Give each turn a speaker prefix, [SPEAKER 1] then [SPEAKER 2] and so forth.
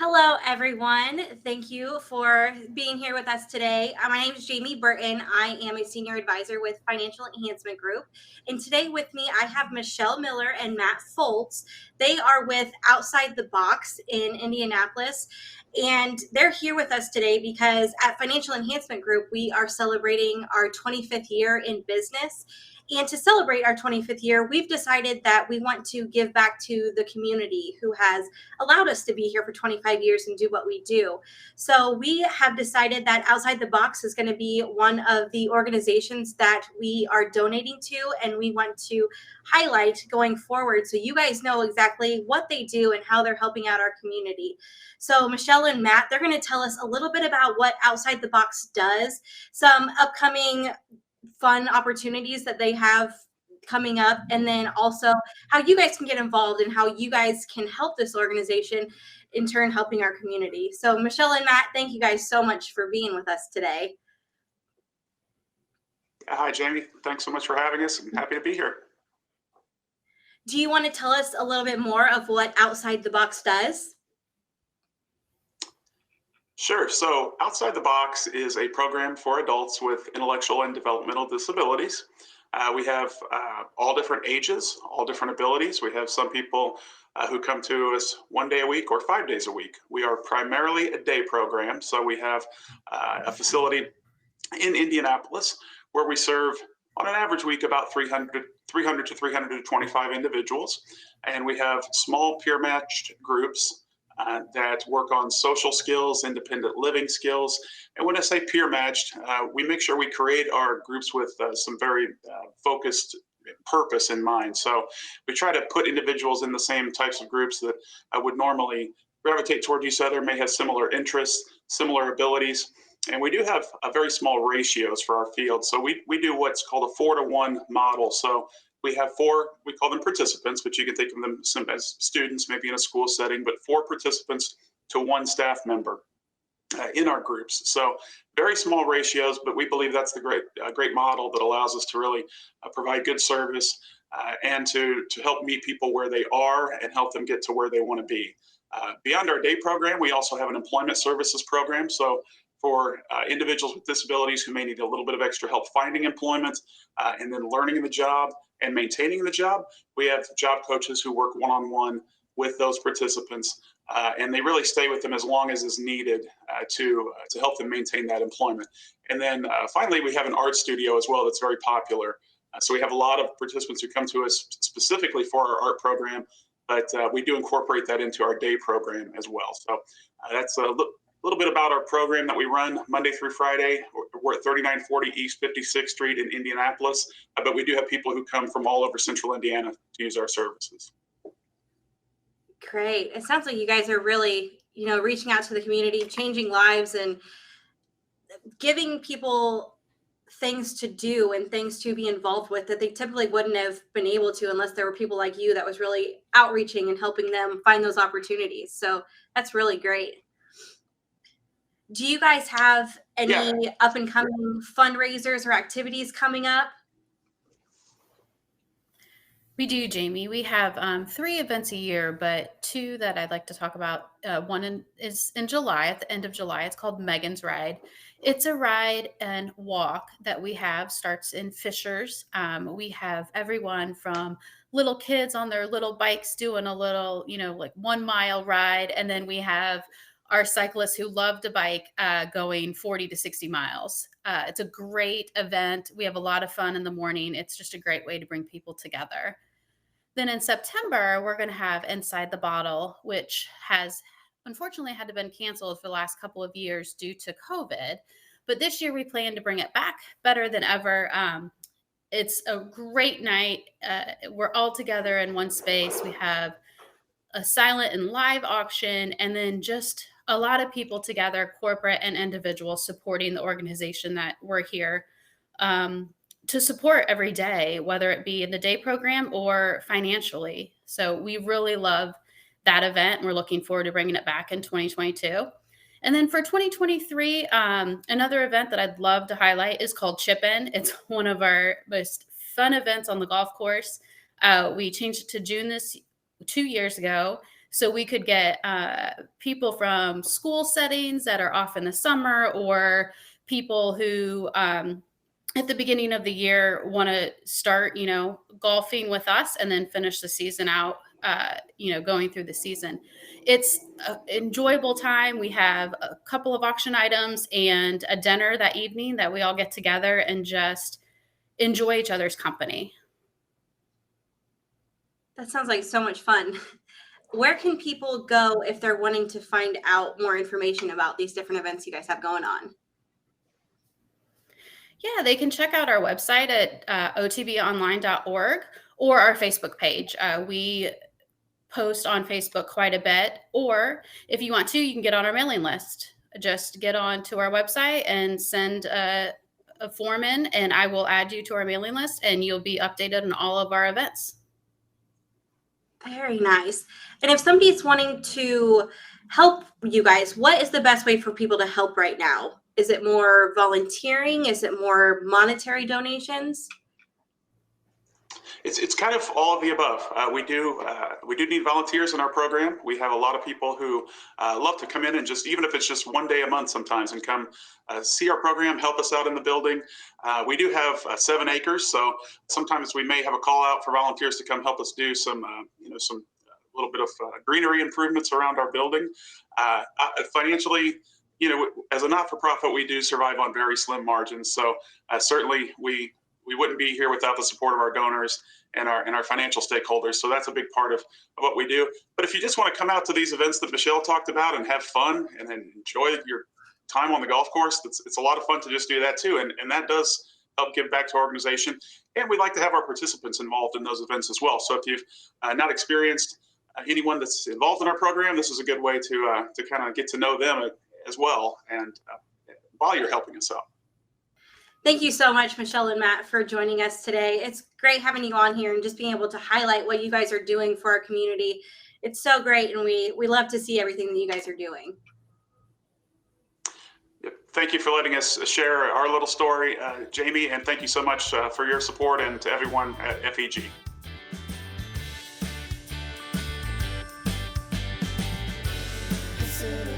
[SPEAKER 1] Hello, everyone. Thank you for being here with us today. My name is Jamie Burton. I am a senior advisor with Financial Enhancement Group. And today with me, I have Michelle Miller and Matt Foltz. They are with Outside the Box in Indianapolis. And they're here with us today because at Financial Enhancement Group, we are celebrating our 25th year in business. And to celebrate our 25th year, we've decided that we want to give back to the community who has allowed us to be here for 25 years and do what we do. So we have decided that Outside the Box is going to be one of the organizations that we are donating to, and we want to highlight going forward so you guys know exactly what they do and how they're helping out our community. So Michelle and Matt, they're going to tell us a little bit about what Outside the Box does, some upcoming fun opportunities that they have coming up, and then also how you guys can get involved and how you guys can help this organization, in turn helping our community. So Michelle and Matt, thank you guys so much for being with us today.
[SPEAKER 2] Hi, Jamie. Thanks so much for having us. I'm happy to be here.
[SPEAKER 1] Do you want to tell us a little bit more of what Outside the Box does?
[SPEAKER 2] Sure. So, Outside the Box is a program for adults with intellectual and developmental disabilities. We have all different ages, all different abilities. We have some people who come to us 1 day a week or 5 days a week. We are primarily a day program. So, we have a facility in Indianapolis where we serve on an average week about 300 to 325 individuals. And we have small peer matched groups that work on social skills, independent living skills. And when I say peer matched, we make sure we create our groups with some very focused purpose in mind. So we try to put individuals in the same types of groups that would normally gravitate toward each other, may have similar interests, similar abilities. And we do have a very small ratios for our field. So we do what's called a 4-to-1 model. So we have four, we call them participants, but you can think of them as students, maybe in a school setting, but 4 participants to 1 staff member in our groups. So very small ratios, but we believe that's the great model that allows us to really provide good service and to help meet people where they are and help them get to where they want to be. Beyond our day program, we also have an employment services program. So for individuals with disabilities who may need a little bit of extra help finding employment and then learning the job and maintaining the job, we have job coaches who work one-on-one with those participants, and they really stay with them as long as is needed to help them maintain that employment. And then finally, we have an art studio as well that's very popular. So we have a lot of participants who come to us specifically for our art program, but we do incorporate that into our day program as well. So that's a little bit about our program that we run Monday through Friday. We're at 3940 East 56th Street in Indianapolis, but we do have people who come from all over central Indiana to use our services.
[SPEAKER 1] Great. It sounds like you guys are really, reaching out to the community, changing lives, and giving people things to do and things to be involved with that they typically wouldn't have been able to unless there were people like you that was really outreaching and helping them find those opportunities. So that's really great. Do you guys have any up and coming fundraisers or activities coming up?
[SPEAKER 3] We do, Jamie. We have 3 events a year, but 2 that I'd like to talk about. One is in July, at the end of July. It's called Megan's Ride. It's a ride and walk that we have, starts in Fishers. We have everyone from little kids on their little bikes doing a little, like 1 mile ride. And then we have our cyclists who love to bike going 40 to 60 miles. It's a great event. We have a lot of fun in the morning. It's just a great way to bring people together. Then in September, we're going to have Inside the Bottle, which has unfortunately had to been canceled for the last couple of years due to COVID. But this year we plan to bring it back better than ever. It's a great night. We're all together in one space. We have a silent and live auction, and then just a lot of people together, corporate and individual, supporting the organization that we're here to support every day, whether it be in the day program or financially. So we really love that event. We're looking forward to bringing it back in 2022. And then for 2023, another event that I'd love to highlight is called Chip In. It's one of our most fun events on the golf course. We changed it to June 2 years ago So we could get people from school settings that are off in the summer, or people who at the beginning of the year want to start, golfing with us and then finish the season out, going through the season. It's an enjoyable time. We have a couple of auction items and a dinner that evening that we all get together and just enjoy each other's company.
[SPEAKER 1] That sounds like so much fun. Where can people go if they're wanting to find out more information about these different events you guys have going on?
[SPEAKER 3] Yeah, they can check out our website at otbonline.org, or our Facebook page. We post on Facebook quite a bit, or if you want to, you can get on our mailing list. Just get on to our website and send a form in, and I will add you to our mailing list, and you'll be updated on all of our events.
[SPEAKER 1] Very nice. And if somebody's wanting to help you guys, what is the best way for people to help right now? Is it more volunteering? Is it more monetary donations?
[SPEAKER 2] It's kind of all of the above. We do need volunteers in our program. We have a lot of people who love to come in and just, even if it's just one day a month sometimes, and come see our program, help us out in the building. We do have 7 acres, so sometimes we may have a call out for volunteers to come help us do some some little bit of greenery improvements around our building. Financially, as a not-for-profit, we do survive on very slim margins. So certainly we wouldn't be here without the support of our donors and our financial stakeholders. So that's a big part of what we do. But if you just want to come out to these events that Michelle talked about and have fun and then enjoy your time on the golf course, it's a lot of fun to just do that too. And that does help give back to our organization. And we like to have our participants involved in those events as well. So if you've not experienced anyone that's involved in our program, this is a good way to kind of get to know them as well, and while you're helping us out.
[SPEAKER 1] Thank you so much, Michelle and Matt, for joining us today. It's great having you on here and just being able to highlight what you guys are doing for our community. It's so great, and we love to see everything that you guys are doing.
[SPEAKER 2] Yep. Thank you for letting us share our little story, Jamie, and thank you so much for your support, and to everyone at FEG.
[SPEAKER 4] City.